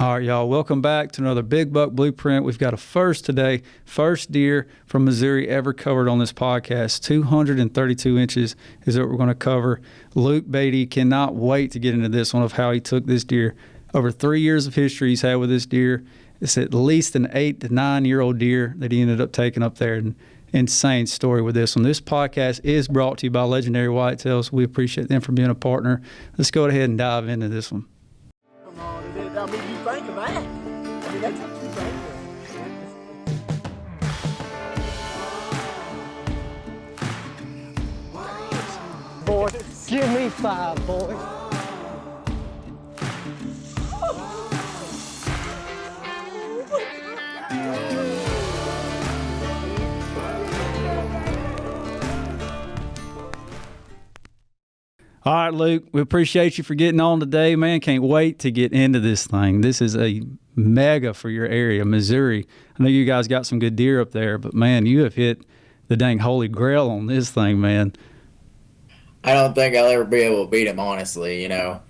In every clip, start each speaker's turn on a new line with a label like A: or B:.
A: All right, y'all, welcome back to another Big Buck Blueprint. We've got a first today, first deer from Missouri ever covered on this podcast. 232 inches is what we're going to cover. Luke Beaty, cannot wait to get into this one of how he took this deer. Over 3 years of history he's had with this deer. It's at least an 8 to 9 year old deer that he ended up taking up there. And insane story with this one. This podcast is brought to you by Legendary Whitetails. We appreciate them for being a partner. Let's go ahead and dive into this one.
B: I mean, you think of that. I mean, that's what you think of.
C: Boy, give me 5, boy.
A: All right, Luke, we appreciate you for getting on today, man. Can't wait to get into this thing. This is a mega for your area, Missouri. I know you guys got some good deer up there, but, man, you have hit the dang holy grail on this thing, man.
D: I don't think I'll ever be able to beat him, honestly. You know,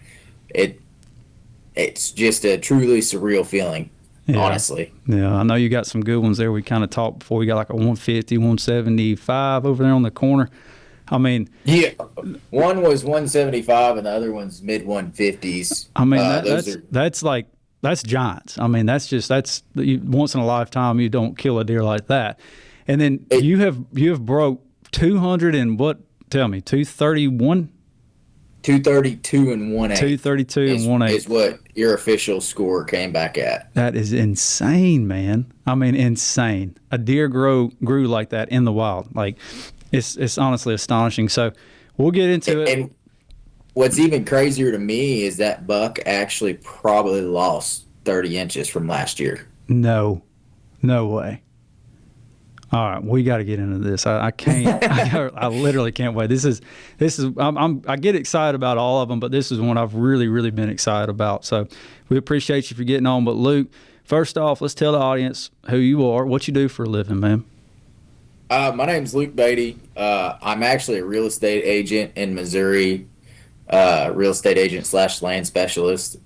D: it's just a truly surreal feeling, honestly.
A: Yeah, I know you got some good ones there. We kind of talked before. We got like a 150, 175 over there on the corner. I mean,
D: yeah, one was 175 and the other one's mid 150s.
A: I mean, that's giants. I mean, that's once in a lifetime you don't kill a deer like that. And then you have broke 200 and what? Tell me, 231.
D: 232 and 1/8.
A: 232 and 1/8
D: is what your official score came back at.
A: That is insane, man. I mean, insane. A deer grew like that in the wild. Like, it's honestly astonishing. So we'll get into it.
D: And what's even crazier to me is that buck actually probably lost 30 inches from last year.
A: No way. All right, we got to get into this. I can't. I literally can't wait. This is. I get excited about all of them, but this is one I've really, really been excited about. So we appreciate you for getting on. But Luke, first off, let's tell the audience who you are, what you do for a living, man.
D: My name's Luke Beaty. I'm actually a real estate agent in Missouri, real estate agent / land specialist.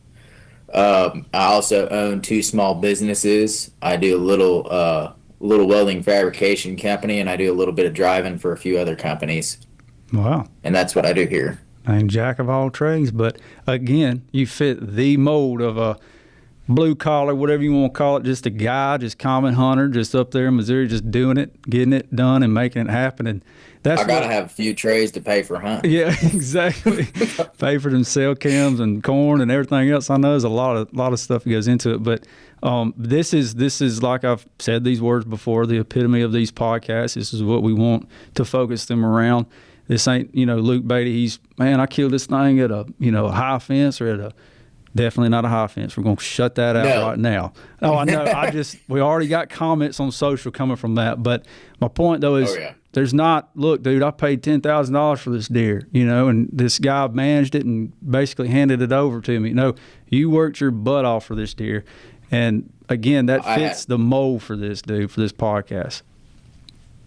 D: I also own 2 small businesses. I do a little welding fabrication company, and I do a little bit of driving for a few other companies.
A: Wow.
D: And that's what I do here.
A: I'm jack of all trades, but again, you fit the mold of a blue collar, whatever you want to call it, just a guy, just common hunter, just up there in Missouri, just doing it, getting it done and making it happen. And that's
D: I gotta have a few trays to pay for hunting.
A: Yeah, exactly. Pay for them cell cams and corn and everything else. I know there's a lot of stuff that goes into it, but this is like I've said these words before, the epitome of these podcasts. This is what we want to focus them around. This ain't, Luke Beaty. I killed this thing at a high fence or at a. Definitely not a high fence. We're going to shut that out right now. Oh, I know. We already got comments on social coming from that. But my point, though, is there's not, look, dude, I paid $10,000 for this deer, and this guy managed it and basically handed it over to me. No, you worked your butt off for this deer. And, again, that fits the mold for this dude, for this podcast.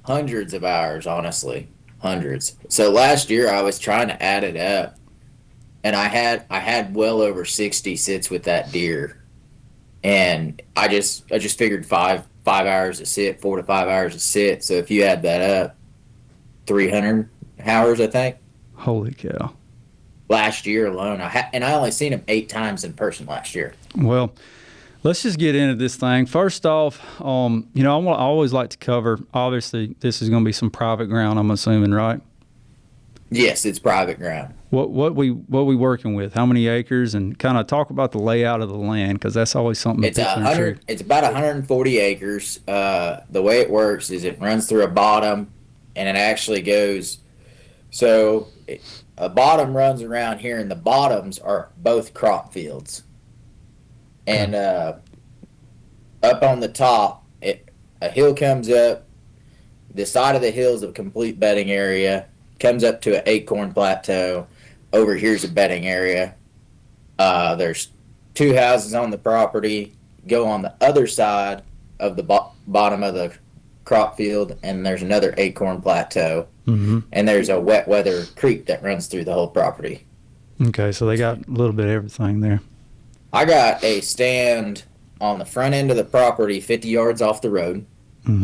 D: Hundreds of hours, honestly. Hundreds. So last year I was trying to add it up. And I had well over 60 sits with that deer, and I just figured 5 hours a sit, 4 to 5 hours a sit. So if you add that up, 300 hours, I think.
A: Holy cow!
D: Last year alone, I only seen him 8 times in person last year.
A: Well, let's just get into this thing. First off, I always like to cover. Obviously, this is going to be some private ground. I'm assuming, right?
D: Yes, it's private ground.
A: What we working with? How many acres? And kind of talk about the layout of the land, because that's always something.
D: It's about 140 acres. The way it works is it runs through a bottom, and it actually goes. So a bottom runs around here, and the bottoms are both crop fields. And up on the top, a hill comes up. The side of the hill is a complete bedding area. Comes up to an acorn plateau. Over here's a bedding area. There's 2 houses on the property. Go on the other side of the bottom of the crop field, and there's another acorn plateau.
A: Mm-hmm.
D: And there's a wet weather creek that runs through the whole property.
A: Okay, so they got a little bit of everything there.
D: I got a stand on the front end of the property 50 yards off the road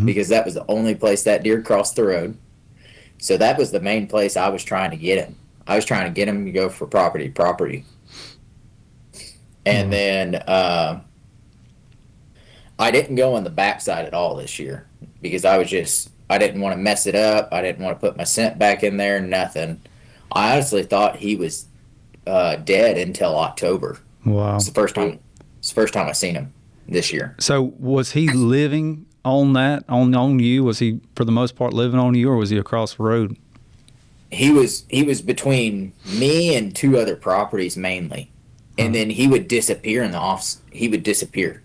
D: because that was the only place that deer crossed the road. So that was the main place I was trying to get him. I was trying to get him to go for property. And then I didn't go on the backside at all this year because I didn't want to mess it up. I didn't want to put my scent back in there, nothing. I honestly thought he was dead until October.
A: Wow.
D: It's the first time I seen him this year.
A: So was he living on that, on you? Was he, for the most part, living on you, or was he across the road?
D: He was between me and two other properties mainly. And then he would disappear in the off. He would disappear.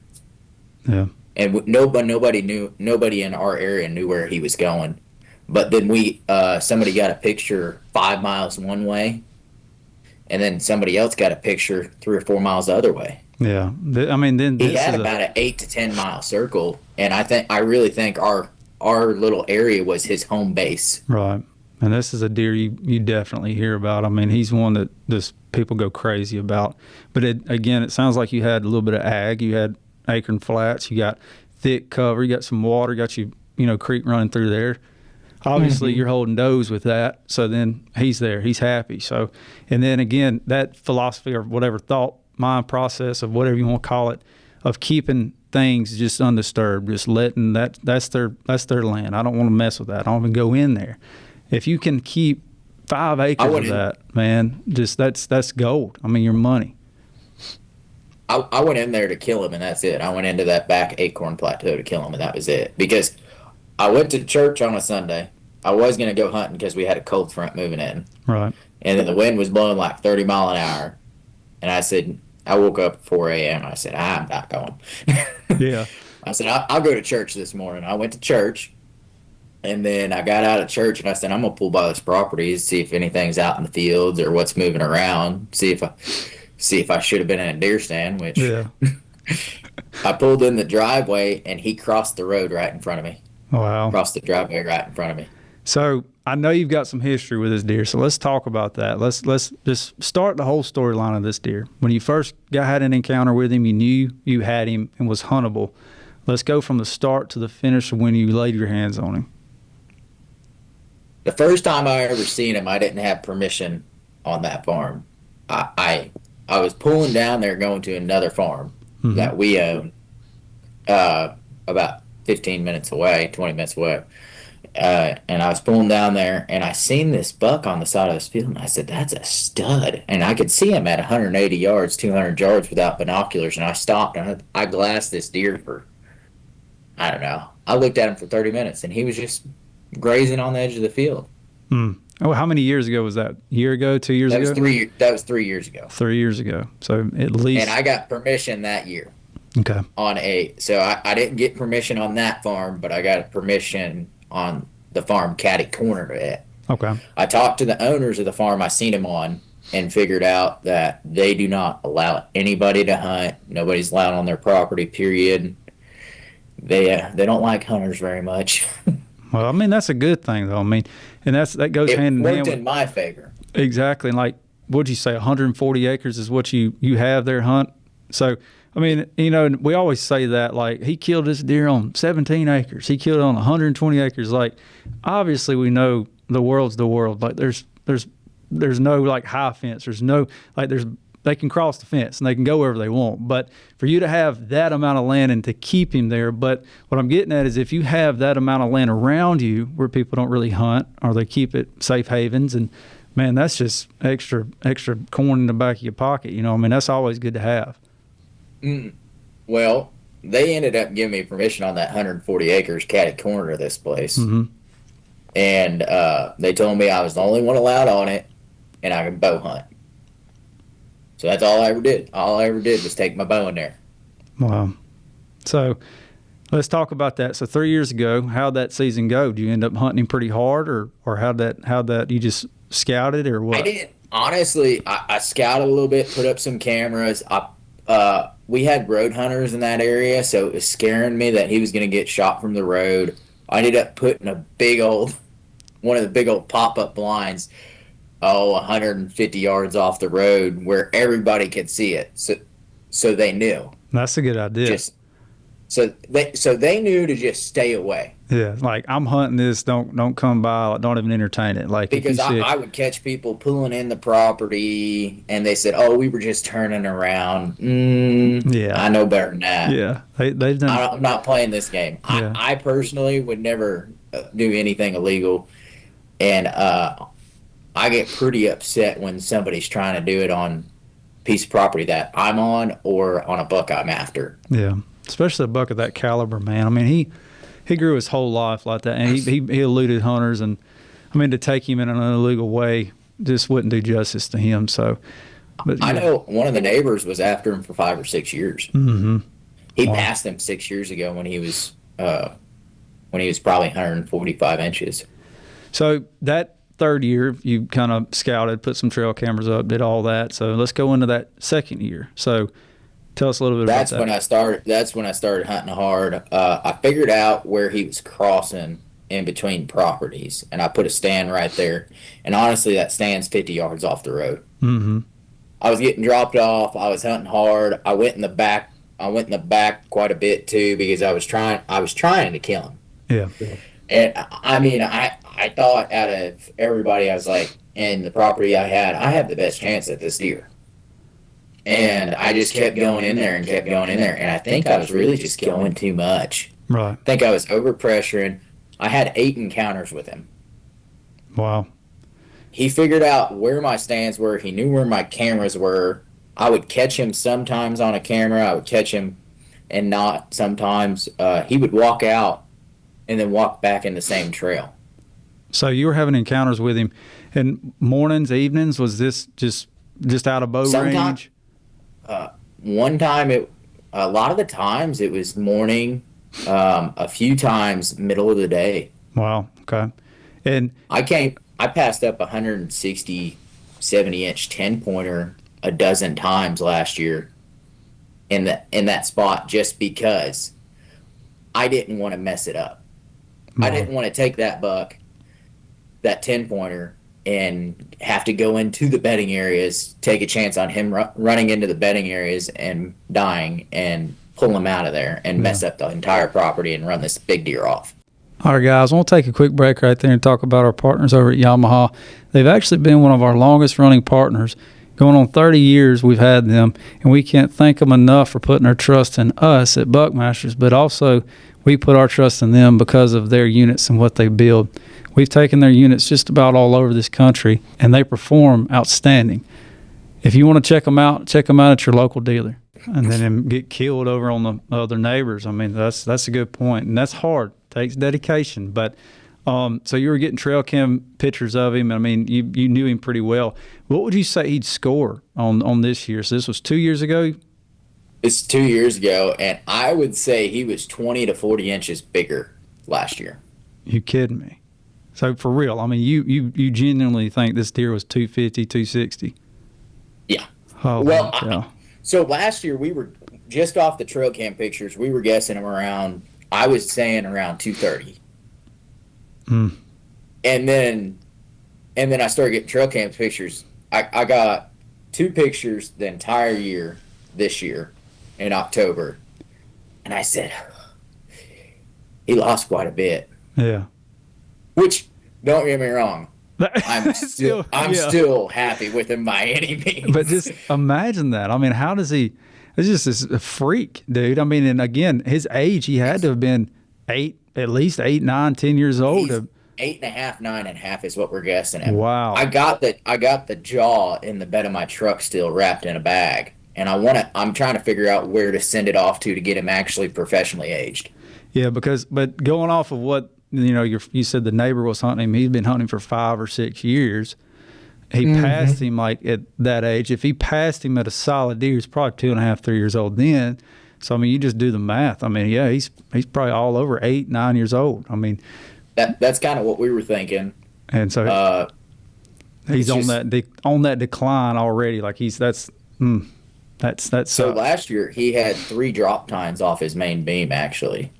A: Yeah.
D: And nobody in our area knew where he was going. But then somebody got a picture 5 miles one way, and then somebody else got a picture 3 or 4 miles the other way.
A: Yeah. I mean, then
D: he had about an 8 to 10 mile circle, and I really think our little area was his home base.
A: Right. And this is a deer you definitely hear about. I mean, he's one that just people go crazy about. But it sounds like you had a little bit of ag. You had acorn flats. You got thick cover. You got some water. Got creek running through there. Obviously, you're holding does with that. So then he's there. He's happy. So, and then again, that philosophy or whatever thought, mind process of whatever you want to call it, of keeping things just undisturbed, just letting that's their land. I don't want to mess with that. I don't even go in there. If you can keep 5 acres of that, man, just that's gold. I mean, your money.
D: I went in there to kill him, and that's it. I went into that back acorn plateau to kill him, and that was it. Because I went to church on a Sunday. I was going to go hunting because we had a cold front moving in.
A: Right.
D: And then the wind was blowing like 30 mile an hour. And I woke up at 4 a.m. I said, I'm not going.
A: Yeah.
D: I said, I'll go to church this morning. I went to church. And then I got out of church and I said, I'm going to pull by this property, see if anything's out in the fields or what's moving around, see if I should have been in a deer stand, which I pulled in the driveway and he crossed the road right in front of me.
A: Wow.
D: Crossed the driveway right in front of me.
A: So I know you've got some history with this deer, so let's talk about that. Let's just start the whole storyline of this deer. When you first had an encounter with him, you knew you had him and was huntable. Let's go from the start to the finish of when you laid your hands on him.
D: The first time I ever seen him, I didn't have permission on that farm. I was pulling down there going to another farm that we own about 15 minutes away, 20 minutes away. And I was pulling down there, and I seen this buck on the side of this field, and I said, that's a stud. And I could see him at 180 yards, 200 yards without binoculars, and I stopped, and I glassed this deer for, I don't know. I looked at him for 30 minutes, and he was just grazing on the edge of the field.
A: Oh, how many years ago was that? A year ago, 2 years ago?
D: That was 3 years ago.
A: 3 years ago. So at least.
D: And I got permission that year.
A: Okay.
D: So I didn't get permission on that farm, but I got permission on the farm catty corner to it.
A: Okay.
D: I talked to the owners of the farm I seen him on and figured out that they do not allow anybody to hunt. Nobody's allowed on their property, period. They don't like hunters very much.
A: Well, I mean, that's a good thing, though. I mean, and that goes hand in hand.
D: It worked in my favor.
A: Exactly. And like, what'd you say, 140 acres is what you have there hunt? So, I mean, we always say that, like, he killed this deer on 17 acres. He killed it on 120 acres. Like, obviously we know the world's the world. Like, there's no, like, high fence. There's no, like, they can cross the fence and they can go wherever they want. But for you to have that amount of land and to keep him there, but what I'm getting at is if you have that amount of land around you where people don't really hunt or they keep it safe havens, and man, that's just extra corn in the back of your pocket. I mean, that's always good to have.
D: Well, they ended up giving me permission on that 140 acres catty corner of this place. And they told me I was the only one allowed on it and I could bow hunt. So that's all I ever did. All I ever did was take my bow in there.
A: Wow. So let's talk about that. So 3 years ago, how'd that season go? Did you end up hunting pretty hard, or how'd that you just scouted, or what?
D: I did. Honestly, I scouted a little bit, put up some cameras. We had road hunters in that area, so it was scaring me that he was going to get shot from the road. I ended up putting one of the big old pop-up blinds 150 yards off the road where everybody could see it. so they knew.
A: That's a good idea.
D: Just so they knew to just stay away.
A: Yeah, like I'm hunting this. Don't come by. Like, don't even entertain it. Like
D: Because
A: if you see,
D: I would catch people pulling in the property, and they said, "Oh, we were just turning around."
A: Yeah.
D: I know better than that.
A: yeah, they've done.
D: I'm not playing this game.
A: Yeah.
D: I personally would never do anything illegal, and I get pretty upset when somebody's trying to do it on a piece of property that I'm on or on a buck I'm after.
A: Yeah, especially a buck of that caliber, man. I mean, he grew his whole life like that, and he eluded hunters, and I mean to take him in an illegal way just wouldn't do justice to him. So, but
D: I know one of the neighbors was after him for 5 or 6 years.
A: Mm-hmm.
D: He passed him 6 years ago when he was probably 145 inches.
A: So that third year, you kind of scouted, put some trail cameras up, did all that. So let's go into that second year. So tell us a little bit about that.
D: That's when I started hunting hard. I figured out where he was crossing in between properties, and I put a stand right there. And honestly, that stand's 50 yards off the road.
A: Mm-hmm.
D: I was getting dropped off. I was hunting hard. I went in the back quite a bit too because I was trying to kill him.
A: Yeah.
D: And I mean, I thought out of everybody, I was like, in the property I had the best chance at this deer. And I just kept going in there and kept going in there. And I think I was really just going too much.
A: Right.
D: I think I was overpressuring. I had 8 encounters with him.
A: Wow.
D: He figured out where my stands were. He knew where my cameras were. I would catch him sometimes on a camera. I would catch him and not sometimes. He would walk out and then walk back in the same trail.
A: So you were having encounters with him, and mornings, evenings, was this just out of bow range?
D: One time, a lot of the times it was morning. A few times middle of the day.
A: Wow. Okay. And
D: I passed up 160, 70-inch 10-pointer a dozen times last year in that spot just because I didn't want to mess it up. I didn't want to take that buck, that 10-pointer, and have to go into the bedding areas, take a chance on him running into the bedding areas and dying, and pull him out of there and mess up the entire property and run this big deer off.
A: All right, guys, I want to take a quick break right there and talk about our partners over at Yamaha. They've actually been one of our longest running partners. Going on 30 years we've had them, and we can't thank them enough for putting their trust in us at Buckmasters, but also we put our trust in them because of their units and what they build. We've taken their units just about all over this country, and they perform outstanding. If you want to check them out at your local dealer. And then get killed over on the other neighbors. I mean, that's a good point, and that's hard. Takes dedication. But so you were getting trail cam pictures of him. I mean, you knew him pretty well. What would you say he'd score on this year? So this was 2 years ago.
D: It's 2 years ago, and I would say he was 20 to 40 inches bigger last year.
A: You kidding me? So for real, I mean, you genuinely think this deer was 250, 260?
D: Yeah.
A: Oh,
D: well,
A: yeah.
D: So last year we were just off the trail cam pictures. We were guessing him around. I was saying around 230. And then I started getting trail cam pictures. I got 2 pictures the entire year this year in October, and I said he lost quite a bit.
A: Yeah.
D: Which, don't get me wrong, I'm still happy with him by any means.
A: But just imagine that. I mean, how does he? It's just a freak, dude. I mean, and again, his age, he had to have been at least 8, 9, 10 years old.
D: He's 8.5, 9.5 is what we're guessing at.
A: Wow.
D: I got the jaw in the bed of my truck still wrapped in a bag, and I'm trying to figure out where to send it off to get him actually professionally aged.
A: Yeah, but going off of what you said, the neighbor was hunting him. He's been hunting for 5 or 6 years. He passed him like at that age. If he passed him at a solid deer, he's probably 2.5, 3 years old then. So I mean, you just do the math. I mean, yeah, he's probably all over 8, 9 years old. I mean,
D: that's kind of what we were thinking.
A: And so he's on that decline already. Like that's.
D: So last year he had 3 drop tines off his main beam actually.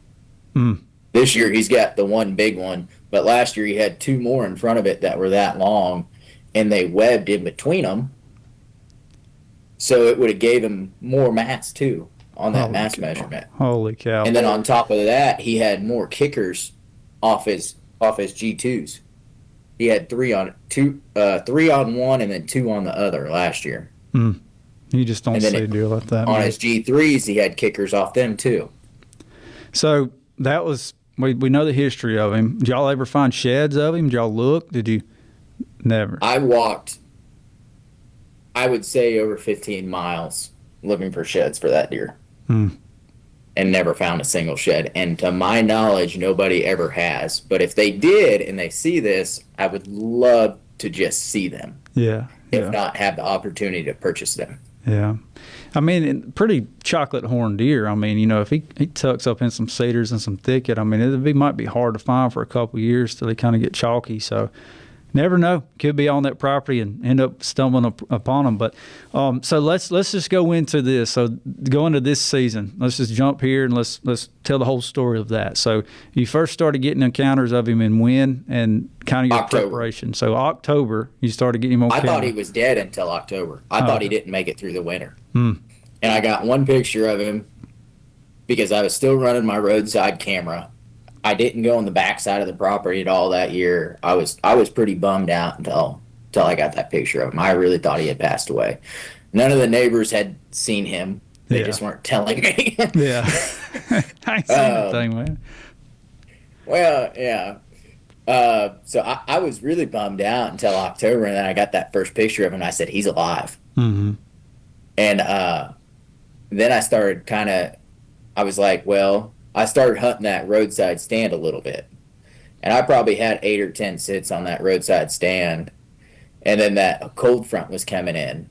D: This year he's got the one big one, but last year he had 2 more in front of it that were that long, and they webbed in between them. So it would have gave him more mass too on that
A: Holy
D: mass
A: cow.
D: measurement.
A: Holy cow.
D: And then on top of that, he had more kickers off his G2s. He had three on one and then two on the other last year.
A: You just don't
D: And then
A: see a deal like that.
D: On
A: man.
D: his G3s, he had kickers off them too.
A: So that was, we know the history of him. Did y'all ever find sheds of him? Did y'all look? Did you? Never.
D: I walked, I would say, over 15 miles looking for sheds for that deer. And never found a single shed. And to my knowledge, nobody ever has. But if they did and they see this, I would love to just see them.
A: Yeah.
D: If not, have the opportunity to purchase them.
A: Yeah. I mean, pretty chocolate horned deer. I mean, you know, if he tucks up in some cedars and some thicket, I mean, it might be hard to find for a couple of years till they kind of get chalky. So never know. Could be on that property and end up stumbling upon them. But so let's just go into this. So go into this season. Let's just jump here and let's tell the whole story of that. So you first started getting encounters of him in when and kind of your
D: October.
A: preparation. So October, you started getting him on camera.
D: I thought he was dead until October. I thought he didn't make it through the winter. And I got one picture of him because I was still running my roadside camera. I didn't go on the backside of the property at all that year. I was pretty bummed out until I got that picture of him. I really thought he had passed away. None of the neighbors had seen him. They just weren't telling me.
A: Yeah. I ain't seen anything, man.
D: Well, yeah. So I was really bummed out until October, and then I got that first picture of him, and I said, he's alive.
A: Mm-hmm.
D: And then I started I was like, well, I started hunting that roadside stand a little bit. And I probably had 8 or 10 sits on that roadside stand. And then that cold front was coming in.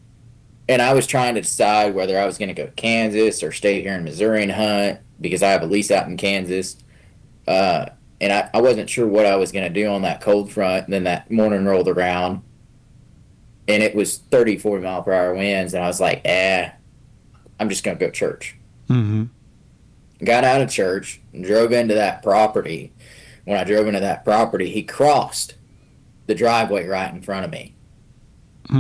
D: And I was trying to decide whether I was going to go to Kansas or stay here in Missouri and hunt because I have a lease out in Kansas. And I wasn't sure what I was going to do on that cold front. And then that morning rolled around. And it was 30, 40 mile per hour winds. And I was like, I'm just going to go to church.
A: Mm-hmm.
D: Got out of church and drove into that property. When I drove into that property, he crossed the driveway right in front of me.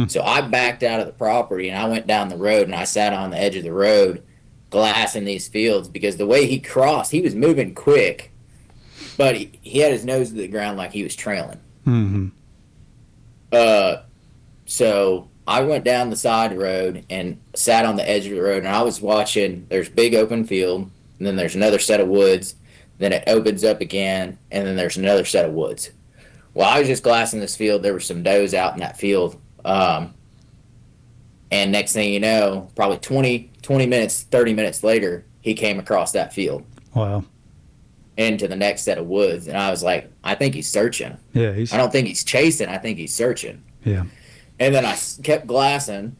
D: So I backed out of the property and I went down the road and I sat on the edge of the road glassing these fields because the way he crossed, he was moving quick, but he had his nose to the ground like he was trailing.
A: Mm-hmm.
D: So I went down the side road and sat on the edge of the road and I was watching, there's big open field, and then there's another set of woods, then it opens up again, and then there's another set of woods. Well, I was just glassing this field. There were some does out in that field. And next thing you know, probably 20 minutes, 30 minutes later, he came across that field.
A: Wow.
D: Into the next set of woods. And I was like, I think he's searching.
A: Yeah,
D: I don't think he's chasing. I think he's searching.
A: Yeah.
D: And then I kept glassing.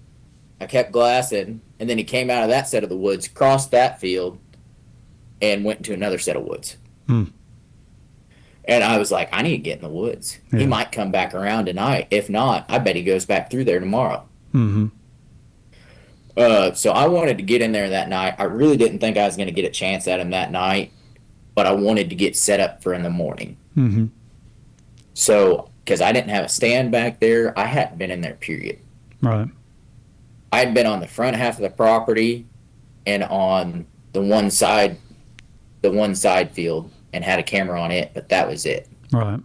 D: And then he came out of that set of the woods, crossed that field, and went into another set of woods. And I was like, I need to get in the woods.
A: Yeah.
D: He might come back around tonight. If not, I bet he goes back through there tomorrow.
A: Mm-hmm.
D: So I wanted to get in there that night. I really didn't think I was going to get a chance at him that night, but I wanted to get set up for in the morning.
A: Mm-hmm.
D: So, because I didn't have a stand back there, I hadn't been in there, period.
A: Right.
D: I had been on the front half of the property and on the one side field and had a camera on it, but that was it.
A: Right.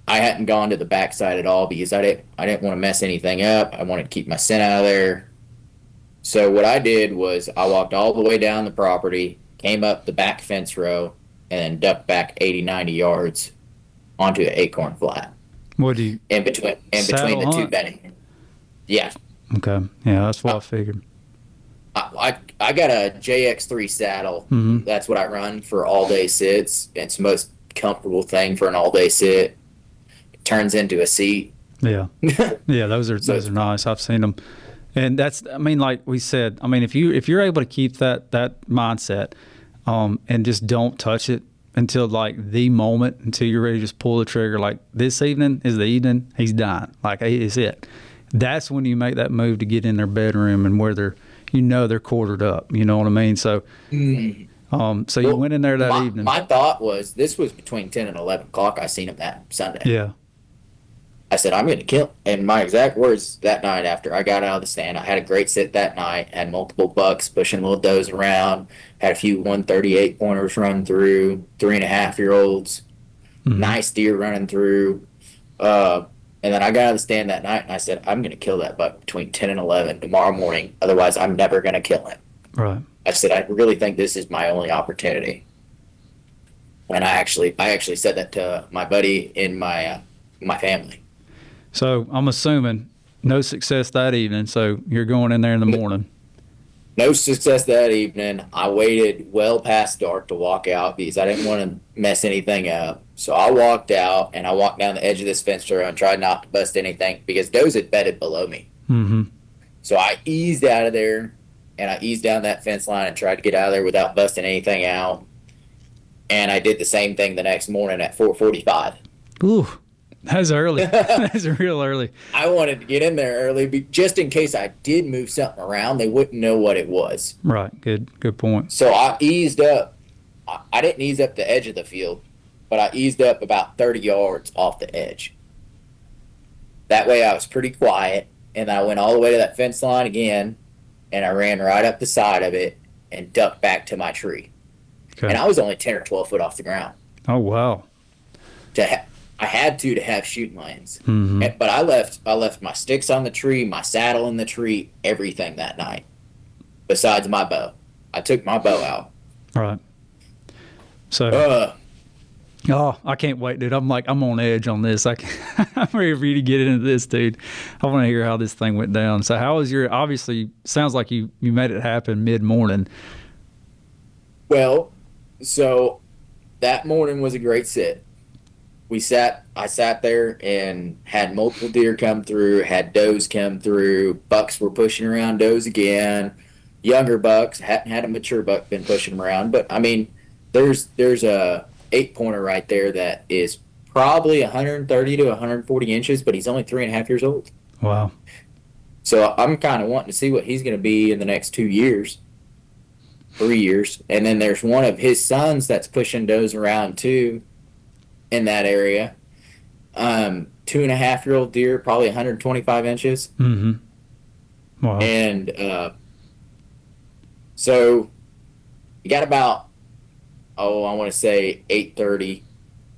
D: I hadn't gone to the backside at all because I didn't want to mess anything up. I wanted to keep my scent out of there. So what I did was I walked all the way down the property, came up the back fence row, and then ducked back 80, 90 yards onto an acorn flat.
A: What do you?
D: In between the two bedding. Yeah.
A: Okay. Yeah, that's what I figured.
D: I got a JX3 saddle.
A: Mm-hmm.
D: That's what I run for all day sits. It's the most comfortable thing for an all day sit. It turns into a seat.
A: Yeah. Yeah, those are nice. I've seen them. And that's, I mean, like we said, I mean, if you're able to keep that mindset, and just don't touch it until like the moment, until you're ready to just pull the trigger, like this evening is the evening, he's dying. Like it's it. That's when you make that move to get in their bedroom and where they're quartered up. You know what I mean? So, so you went in there that evening.
D: My thought was this was between 10 and 11 o'clock. I seen him that Sunday.
A: Yeah.
D: I said, I'm going to kill. And my exact words that night after I got out of the stand, I had a great sit that night, had multiple bucks pushing little does around, had a few 138 pointers run through, 3.5-year-olds, nice deer running through. And then I got out of the stand that night and I said, I'm going to kill that buck between 10 and 11 tomorrow morning. Otherwise, I'm never going to kill him.
A: Right.
D: I said, I really think this is my only opportunity. And I actually said that to my buddy in my family.
A: So I'm assuming no success that evening. So you're going in there in the morning.
D: No success that evening. I waited well past dark to walk out because I didn't want to mess anything up. So I walked out and I walked down the edge of this fence row and tried not to bust anything because does had bedded below me.
A: Mm-hmm.
D: So I eased out of there and I eased down that fence line and tried to get out of there without busting anything out. And I did the same thing the next morning at 4:45.
A: Ooh, that's early. That's real early.
D: I wanted to get in there early just in case I did move something around, they wouldn't know what it was.
A: Right. Good point.
D: So I eased up. I didn't ease up the edge of the field, but I eased up about 30 yards off the edge. That way I was pretty quiet, and I went all the way to that fence line again, and I ran right up the side of it and ducked back to my tree.
A: Okay.
D: And I was only 10 or 12 foot off the ground.
A: Oh, wow.
D: I had to have shooting lanes.
A: Mm-hmm.
D: But I left my sticks on the tree, my saddle in the tree, everything that night, besides my bow. I took my bow out.
A: Right. So, I can't wait, dude. I'm on edge on this. I'm ready for you to get into this, dude. I want to hear how this thing went down. So how was obviously, sounds like you made it happen mid-morning.
D: Well, so that morning was a great sit. I sat there and had multiple deer come through, had does come through, bucks were pushing around does again, younger bucks, hadn't had a mature buck been pushing them around. But I mean, there's a 8-pointer right there that is probably 130 to 140 inches, but he's only 3.5 years old.
A: Wow.
D: So I'm kind of wanting to see what he's going to be in the next 2 years, 3 years. And then there's one of his sons that's pushing does around too in that area. 2.5-year-old deer, probably 125 inches.
A: Mm-hmm. Wow.
D: And so you got about, I want to say 8:30,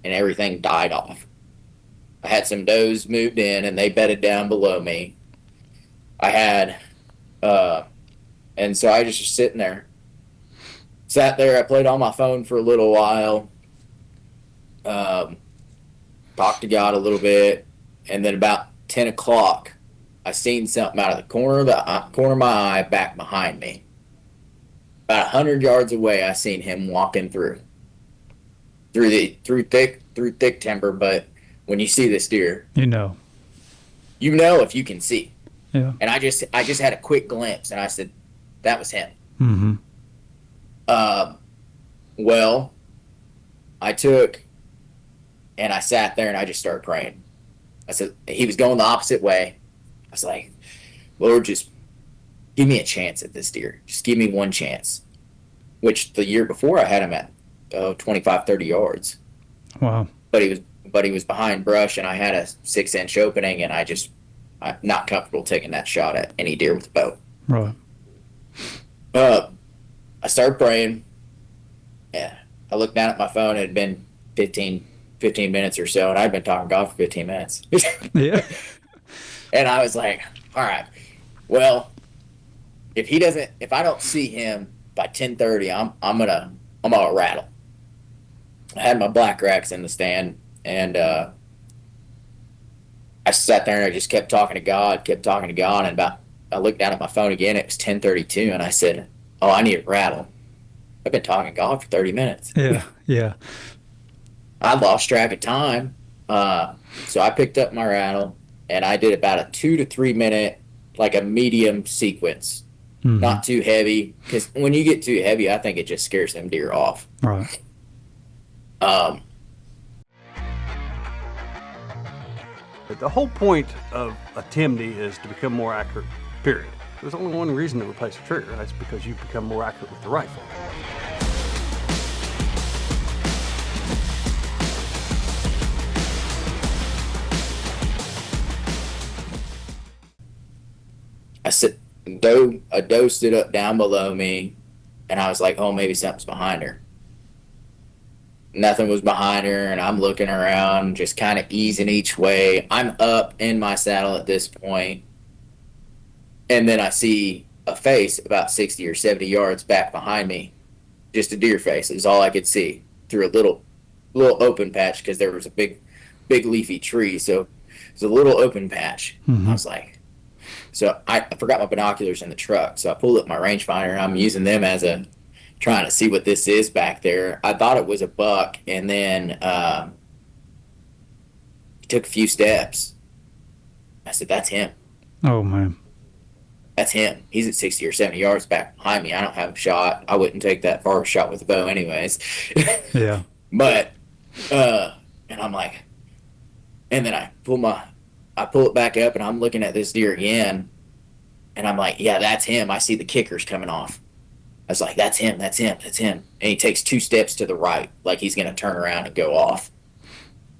D: and everything died off. I had some does moved in, and they bedded down below me. I had, and so I just was sitting there. Sat there, I played on my phone for a little while. Talked to God a little bit, and then about 10 o'clock, I seen something out of the corner of my eye back behind me. About 100 yards away, I seen him walking through thick timber. But when you see this deer, you know if you can see.
A: Yeah.
D: And I just had a quick glimpse, and I said, that was him.
A: Mm-hmm.
D: Well, I took. And I sat there and I just started praying. I said, he was going the opposite way. I was like, Lord, just give me a chance at this deer. Just give me one chance. Which the year before I had him at 25, 30 yards.
A: Wow.
D: But he was behind brush, and I had a 6-inch opening, and I'm not comfortable taking that shot at any deer with a bow.
A: Right.
D: I started praying. Yeah. I looked down at my phone. It had been 15 minutes or so, and I'd been talking golf for 15 minutes.
A: Yeah.
D: And I was like, all right, well, if I don't see him by 10:30, I'm gonna rattle. I had my black racks in the stand, and I sat there and I just kept talking to God, and I looked down at my phone again. It was 10:32, and I said, oh, I need a rattle. I've been talking golf for 30 minutes.
A: Yeah. Yeah.
D: I lost track of time, so I picked up my rattle, and I did about a 2 to 3 minute, like a medium sequence. Mm-hmm. Not too heavy, because when you get too heavy, I think it just scares them deer off.
A: Right.
E: The whole point of a Timney is to become more accurate, period. There's only one reason to replace a trigger, that's because you become more accurate with the rifle.
D: a doe stood up down below me, and I was like, oh, maybe something's behind her. Nothing was behind her, and I'm looking around, just kind of easing each way. I'm up in my saddle at this point, and then I see a face about 60 or 70 yards back behind me. Just a deer face is all I could see through a little open patch, because there was a big leafy tree, so it's a little open patch. I was like, so I forgot my binoculars in the truck, so I pulled up my rangefinder, and I'm using them as trying to see what this is back there. I thought it was a buck, and then he took a few steps. I said, that's him.
A: Oh, man.
D: That's him. He's at 60 or 70 yards back behind me. I don't have a shot. I wouldn't take that far shot with a bow anyways.
A: Yeah.
D: But, and I'm like, and then I pull it back up, and I'm looking at this deer again, and I'm like, yeah, that's him. I see the kickers coming off. I was like, that's him. And he takes 2 steps to the right, like he's going to turn around and go off.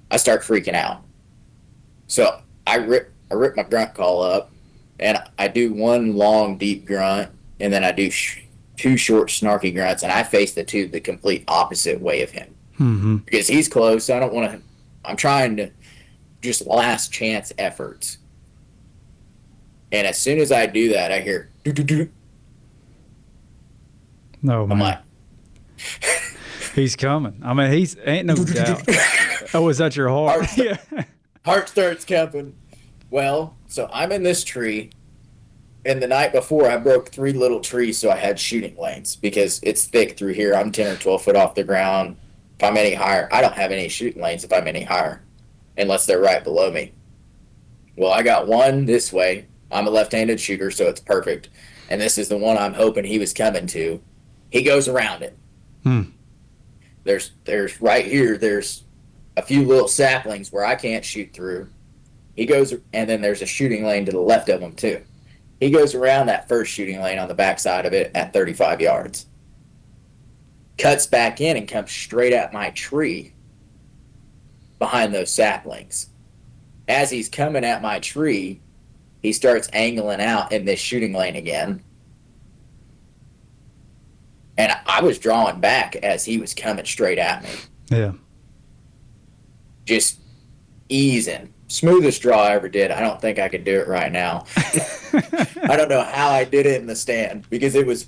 D: I start freaking out. So I rip my grunt call up, and I do one long, deep grunt, and then I do 2 short, snarky grunts, and I face the complete opposite way of him. Because he's close, so I don't want to. I'm trying to just last chance efforts. And as soon as I do that, I hear do.
A: No, man.
D: I'm like,
A: he's coming. I mean, ain't no doubt. Oh, is that your heart? Yeah.
D: Heart starts jumping. Well, so I'm in this tree, and the night before I broke 3 little trees, so I had shooting lanes because it's thick through here. I'm 10 or 12 foot off the ground. If I'm any higher, I don't have any shooting lanes if I'm any higher, unless they're right below me. Well, I got one this way. I'm a left-handed shooter, so it's perfect. And this is the one I'm hoping he was coming to. He goes around it. There's right here, there's a few little saplings where I can't shoot through. He goes, and then there's a shooting lane to the left of him too. He goes around that first shooting lane on the backside of it at 35 yards. Cuts back in and comes straight at my tree behind those saplings. As he's coming at my tree, he starts angling out in this shooting lane again. And I was drawing back as he was coming straight at me.
A: Yeah.
D: Just easing. Smoothest draw I ever did. I don't think I could do it right now. I don't know how I did it in the stand because it was.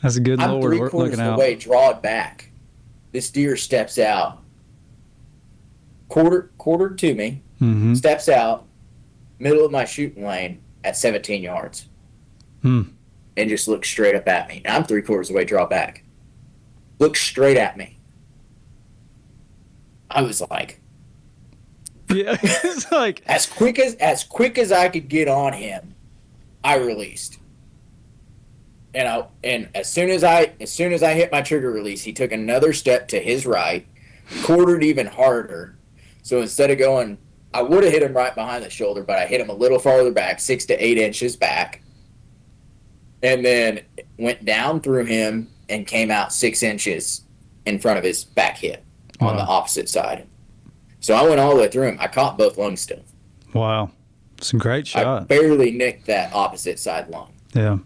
A: That's a good
D: I'm
A: Lord.
D: 3/4
A: Looking
D: of the
A: out.
D: way drawed back. This deer steps out. Quarter to me. Steps out. Middle of my shooting lane at 17 yards. And just looks straight up at me. And I'm 3/4 of the way draw back. Looks straight at me. I was like,
A: Yeah. It's like
D: as quick as I could get on him, I released. And as soon as I hit my trigger release, he took another step to his right, quartered even harder. So instead of going, I would have hit him right behind the shoulder, but I hit him a little farther back, 6 to 8 inches back. And then went down through him and came out 6 inches in front of his back hip on the opposite side. So I went all the way through him. I caught both lungs still.
A: wow. It's a great
D: I
A: shot.
D: barely nicked that opposite side lung.
A: Yeah.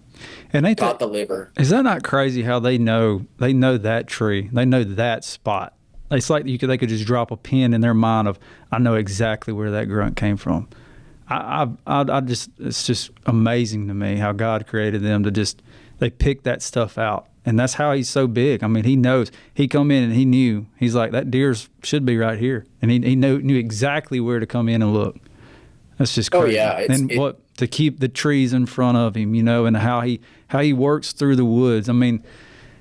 A: And ain't
D: Caught
A: that,
D: the liver.
A: is that not crazy how they know that tree? They know that spot. It's like they could just drop a pin in their mind of, I know exactly where that grunt came from. I just, it's just amazing to me how God created them to just, they pick that stuff out. And that's how he's so big. I mean, he knows. He come in and he knew. He's like, that deer should be right here. And he knew exactly where to come in and look. That's just crazy.
D: Oh, yeah.
A: And to keep the trees in front of him, and how he works through the woods. I mean,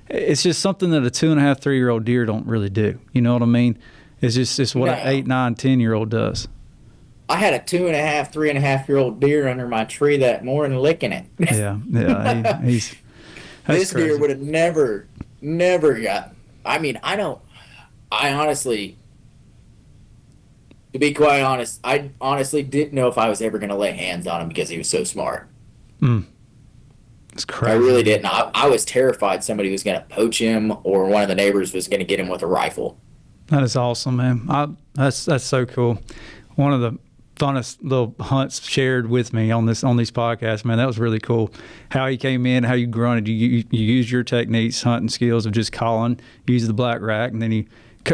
A: it's just something that a 2.5, 3-year-old deer don't really do. You know what I mean? It's what an 8, 9, 10-year-old does.
D: I had a 2.5, 3.5-year-old deer under my tree that morning licking it.
A: Yeah. He's
D: this
A: crazy.
D: deer would have never got. I mean, I honestly, to be quite honest, I honestly didn't know if I was ever going to lay hands on him because he was so smart.
A: It's crazy.
D: I really didn't. I was terrified somebody was going to poach him or one of the neighbors was going to get him with a rifle.
A: That is awesome, man. That's so cool. One of the funnest little hunts shared with me on these podcasts, man. That was really cool. How he came in, how you grunted. You used your techniques, hunting skills of just calling, use the black rack, and then he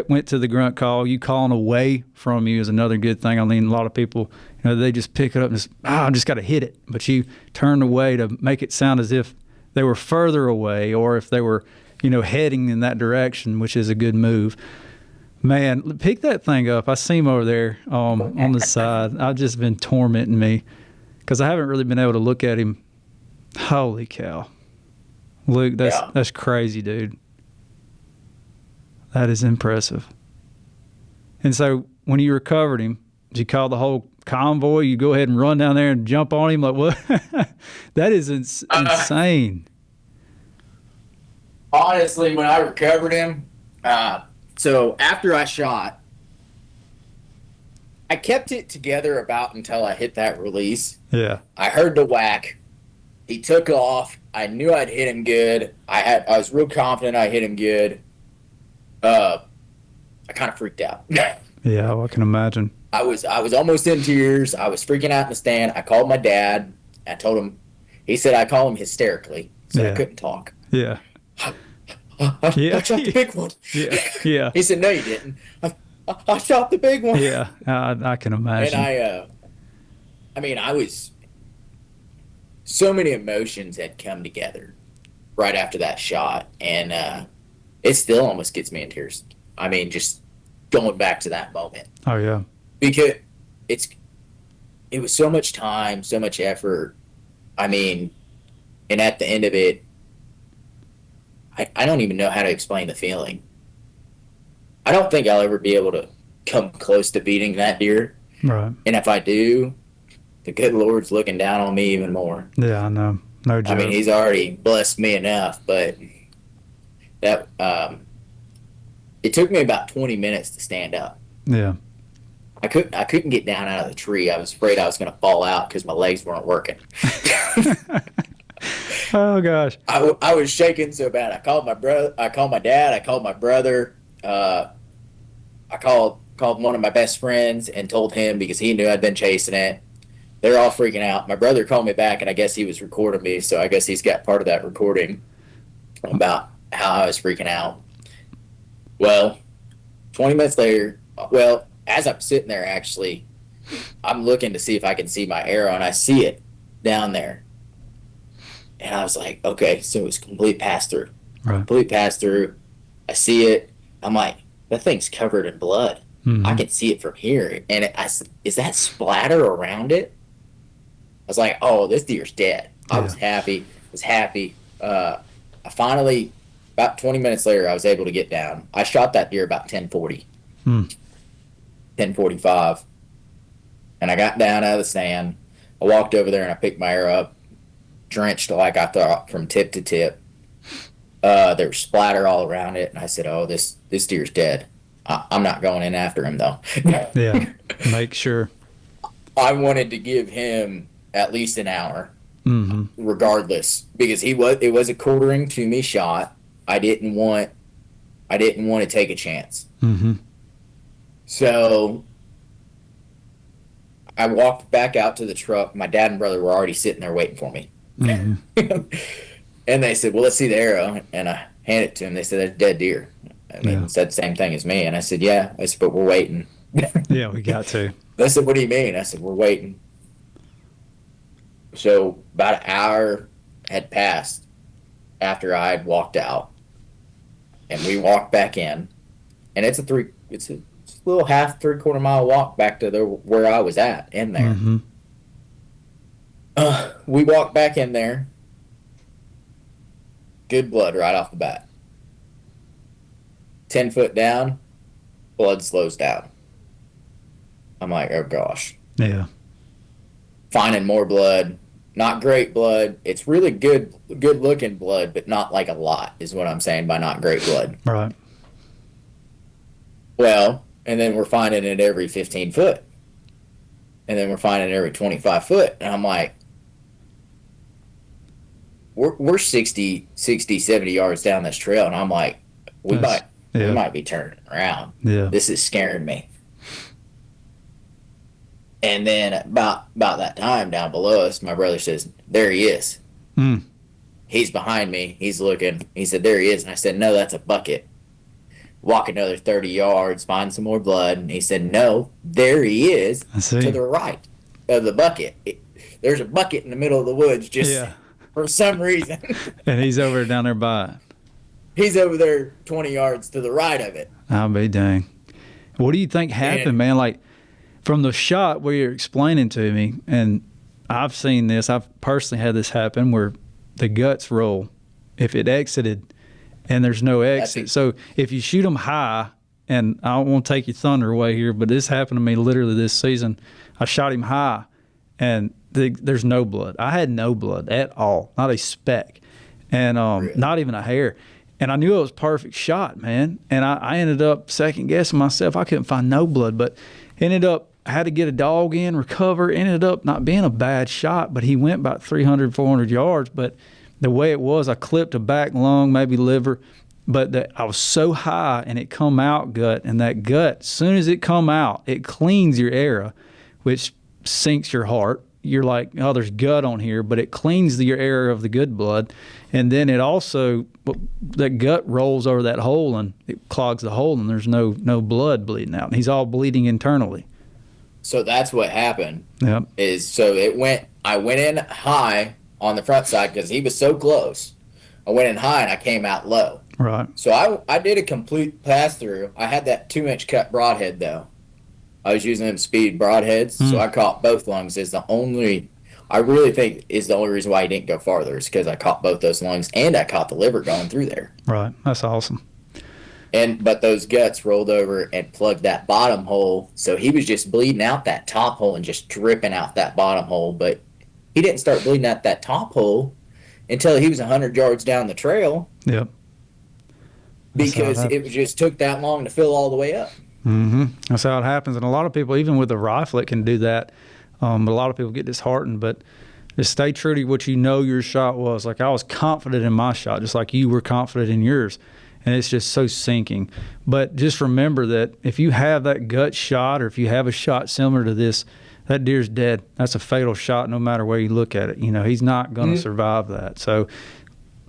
A: went to the grunt call. You calling away from you is another good thing. I mean, a lot of people, they just pick it up and just, I just got to hit it. But you turned away to make it sound as if they were further away or if they were, heading in that direction, which is a good move. Man, pick that thing up. I see him over there on the side. I've just been tormenting me because I haven't really been able to look at him. Holy cow. Luke, that's crazy, dude. That is impressive. And so when you recovered him, did you call the whole convoy? You go ahead and run down there and jump on him? Like, what? That is insane.
D: Honestly, when I recovered him, so after I shot, I kept it together about until I hit that release.
A: Yeah.
D: I heard the whack. He took off. I knew I'd hit him good. I was real confident I hit him good. I kind of freaked out.
A: Yeah, I can imagine.
D: I was almost in tears. I was freaking out in the stand. I called my dad. I told him. He said I called him hysterically, so I couldn't talk.
A: Yeah.
D: I shot the big one.
A: Yeah.
D: He said, no, you didn't. I shot the big one.
A: Yeah, I can imagine.
D: And I was, so many emotions had come together right after that shot, and it still almost gets me in tears. I mean, just going back to that moment.
A: Oh, yeah.
D: Because it was so much time, so much effort. I mean, and at the end of it, I don't even know how to explain the feeling. I don't think I'll ever be able to come close to beating that deer.
A: Right.
D: And if I do, the good Lord's looking down on me even more.
A: Yeah, I know. No joke.
D: I mean, he's already blessed me enough, but that it took me about 20 minutes to stand up.
A: Yeah.
D: I couldn't get down out of the tree. I was afraid I was going to fall out because my legs weren't working.
A: Oh gosh.
D: I was shaking so bad. I called my brother. I called my dad. I called my brother. I called one of my best friends and told him because he knew I'd been chasing it. They're all freaking out. My brother called me back, and I guess he was recording me, so I guess he's got part of that recording about how I was freaking out. Well, 20 minutes later, as I'm sitting there, actually, I'm looking to see if I can see my arrow, and I see it down there. And I was like, okay, so it's complete pass-through.
A: Right.
D: Complete pass-through. I see it. I'm like, that thing's covered in blood.
A: Mm-hmm.
D: I can see it from here. And is that splatter around it? I was like, oh, this deer's dead. I was happy. I finally, about 20 minutes later, I was able to get down. I shot that deer about 10:40. 10:45. And I got down out of the stand. I walked over there and I picked my arrow up, drenched like I thought from tip to tip. There was splatter all around it. And I said, oh, this deer's dead. I'm not going in after him, though.
A: Yeah, make sure.
D: I wanted to give him at least an hour, regardless, because it was a quartering to me shot. I didn't want to take a chance.
A: Mm-hmm.
D: So I walked back out to the truck. My dad and brother were already sitting there waiting for me.
A: Mm-hmm.
D: And they said, well, let's see the arrow. And I handed it to them. They said, that's a dead deer. Said the same thing as me. And I said, yeah. I said, but we're waiting.
A: Yeah, we got to.
D: They said, what do you mean? I said, we're waiting. So about an hour had passed after I had walked out. And we walked back in. And it's a little half, 3/4 mile walk back to where I was at in there.
A: Mm-hmm.
D: We walked back in there. Good blood right off the bat. 10 foot down, blood slows down. I'm like, oh gosh.
A: Yeah.
D: Finding more blood. Not great blood. It's really good looking blood, but not like a lot is what I'm saying by not great blood.
A: Right.
D: Well, and then we're finding it every 15 foot. And then we're finding it every 25 foot. And I'm like, we're 60, 70 yards down this trail. And I'm like, we might be turning around.
A: Yeah.
D: This is scaring me. And then about that time down below us, my brother says, "There he is."
A: Mm.
D: He's behind me. He's looking. He said, "There he is." And I said, "No, that's a bucket." Walk another 30 yards, find some more blood. And he said, "No, there he is
A: I see.
D: to the right of the bucket. There's a bucket in the middle of the woods just for some reason."
A: And he's over down there by it.
D: He's over there 20 yards to the right of it.
A: I'll be dang. What do you think happened, man? Like, from the shot where you're explaining to me, and I've seen this, I've personally had this happen where the guts roll if it exited and there's no exit. So if you shoot them high, and I don't want to take your thunder away here, but this happened to me literally this season. I shot him high, and there's no blood. I had no blood at all, not a speck, and
D: Really?
A: not even a hair. And I knew it was a perfect shot, man. And I ended up second guessing myself. I couldn't find no blood, but ended up I had to get a dog in, recover. Ended up not being a bad shot, but he went about 300, 400 yards. But the way it was, I clipped a back lung, maybe liver, but I was so high and it come out gut. And that gut, as soon as it come out, it cleans your area, which sinks your heart. You're like, oh, there's gut on here, but it cleans your area of the good blood. And then it also, that gut rolls over that hole and it clogs the hole and there's no blood bleeding out. And he's all bleeding internally.
D: So that's what happened.
A: Yep.
D: I went in high on the front side because he was so close. I went in high and I came out low.
A: Right.
D: So I did a complete pass through. I had that 2-inch cut broadhead though. I was using them speed broadheads, so I caught both lungs. I really think is the only reason why he didn't go farther is because I caught both those lungs and I caught the liver going through there.
A: Right. That's awesome.
D: But those guts rolled over and plugged that bottom hole, so he was just bleeding out that top hole and just dripping out that bottom hole. But he didn't start bleeding out that top hole until he was 100 yards down the trail.
A: Yep.
D: Because it just took that long to fill all the way up.
A: Mm-hmm. That's how it happens. And a lot of people, even with a rifle, it can do that. But a lot of people get disheartened. But just stay true to what you know your shot was. Like I was confident in my shot, just like you were confident in yours. And it's just so sinking. But just remember that if you have that gut shot or if you have a shot similar to this, that deer's dead. That's a fatal shot no matter where you look at it. You know, he's not going to survive that. So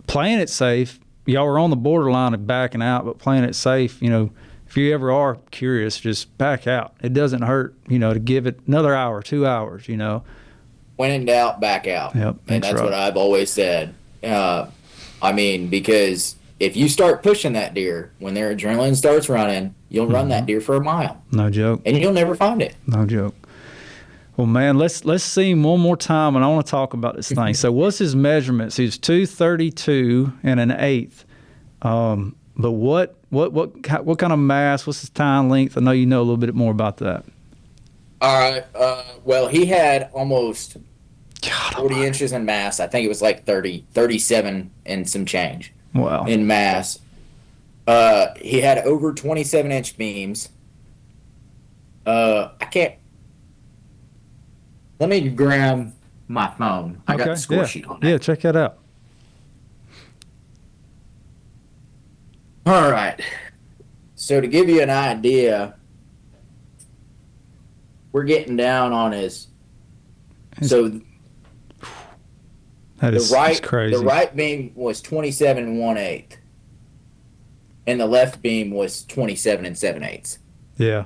A: playing it safe, y'all were on the borderline of backing out, but playing it safe, you know, if you ever are curious, just back out. It doesn't hurt, you know, to give it another hour, 2 hours, you know.
D: When in doubt, back out.
A: Yep,
D: and that's what I've always said. Because if you start pushing that deer, when their adrenaline starts running, you'll run that deer for a mile.
A: No joke.
D: And you'll never find it.
A: No joke. Well, man, let's see him one more time, and I want to talk about this thing. So what's his measurements? He's 232 and an eighth. But what kind of mass? What's his tine length? I know you know a little bit more about that.
D: All right. Well, he had almost 40 inches in mass. I think it was like 37 and some change.
A: Wow.
D: In mass. He had over 27-inch beams. I can't. Let me grab my phone. I got the score sheet on it.
A: Yeah, check that out.
D: All right. So to give you an idea, we're getting down on his. So
A: that's crazy.
D: The right beam was 27 1/8, and the left beam was 27 7/8.
A: Yeah,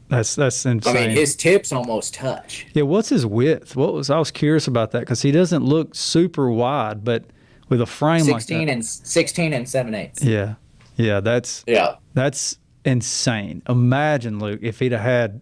A: that's insane.
D: I mean, his tips almost touch.
A: Yeah, what's his width? I was curious about that because he doesn't look super wide, but with a frame
D: 16
A: like that.
D: 16 7/8.
A: Yeah. Yeah, that's insane. Imagine, Luke, if he'd have had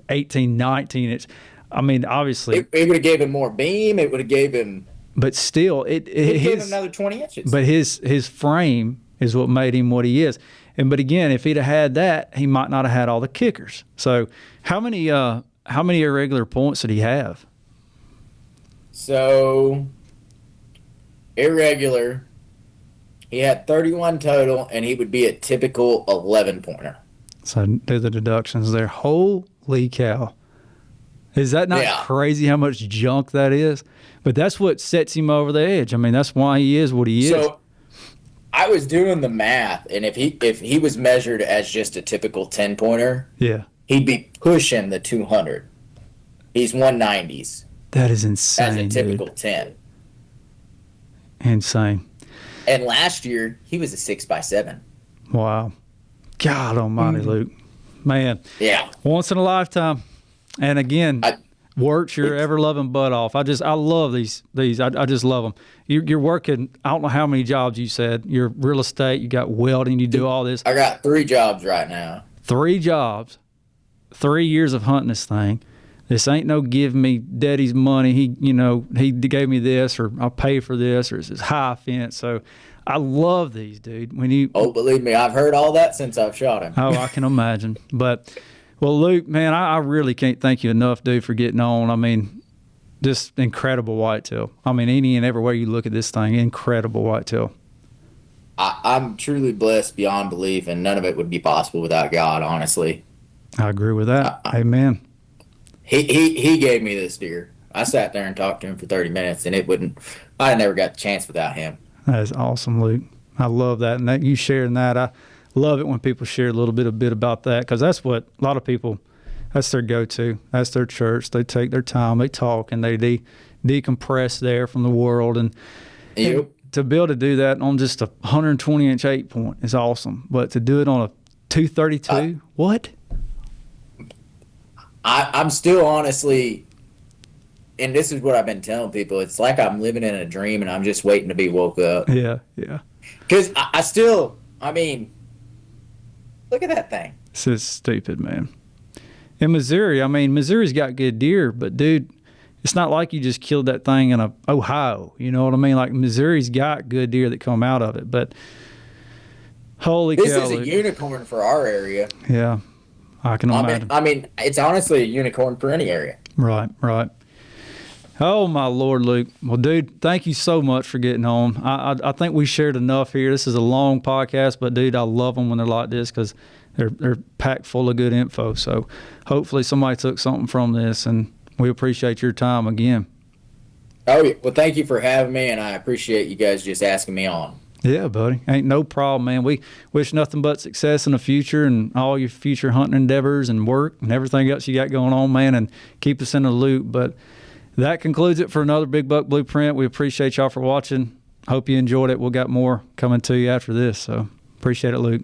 A: 18, 19. It's, I mean, obviously.
D: It would have gave him more beam. It would have gave him.
A: But still, it
D: gave him another 20 inches.
A: But his frame is what made him what he is. But again, if he'd have had that, he might not have had all the kickers. So how many irregular points did he have?
D: So irregular. He had 31 total, and he would be a typical 11-pointer.
A: So do the deductions there. Holy cow. Is that not crazy how much junk that is? But that's what sets him over the edge. I mean, that's why he is what he is.
D: So I was doing the math, and if he was measured as just a typical 10-pointer,
A: yeah,
D: he'd be pushing the 200. He's 190s.
A: That is
D: That's
A: insane,
D: a typical
A: dude.
D: 10.
A: Insane.
D: And last year, he was a 6x7.
A: Wow. God almighty, Luke. Man,
D: Yeah.
A: once in a lifetime. And again, works your ever loving butt off. I love these. I just love them. You're working, I don't know how many jobs you said. You're real estate, you got welding, you do all this.
D: I got 3 jobs right now.
A: 3 jobs, 3 years of hunting this thing. This ain't no give me daddy's money. He gave me this, or I'll pay for this, or it's this high fence. So I love these, dude.
D: Oh, believe me, I've heard all that since I've shot him.
A: Oh, I can imagine. But, well, Luke, man, I really can't thank you enough, dude, for getting on. I mean, just incredible whitetail. I mean, any and every way you look at this thing, incredible whitetail.
D: I'm truly blessed beyond belief, and none of it would be possible without God, honestly.
A: I agree with that. Amen.
D: He gave me this deer. I sat there and talked to him for 30 minutes, and I never got the chance without him.
A: That is awesome, Luke. I love that. And that you sharing that, I love it when people share a little bit about that, because that's what a lot of people, that's their go-to. That's their church. They take their time, they talk, and they decompress there from the world. And to be able to do that on just a 120-inch 8-point is awesome. But to do it on a 232, what?
D: I'm still honestly, and this is what I've been telling people, it's like I'm living in a dream and I'm just waiting to be woke up.
A: Yeah.
D: Because I mean, look at that thing.
A: This is stupid, man. In Missouri, I mean, Missouri's got good deer, but, dude, it's not like you just killed that thing in Ohio. You know what I mean? Like, Missouri's got good deer that come out of it, but holy cow.
D: This is a unicorn for our area.
A: Yeah. I can imagine.
D: I mean, it's honestly a unicorn for any area.
A: Right. Oh, my Lord, Luke. Well, dude, thank you so much for getting on. I think we shared enough here. This is a long podcast, but, dude, I love them when they're like this because they're packed full of good info. So hopefully somebody took something from this, and we appreciate your time again.
D: Oh, yeah. Well, thank you for having me, and I appreciate you guys just asking me on.
A: Yeah, buddy. Ain't no problem, man. We wish nothing but success in the future and all your future hunting endeavors and work and everything else you got going on, man, and keep us in the loop. But that concludes it for another Big Buck Blueprint. We appreciate y'all for watching. Hope you enjoyed it. We'll got more coming to you after this. So appreciate it, Luke.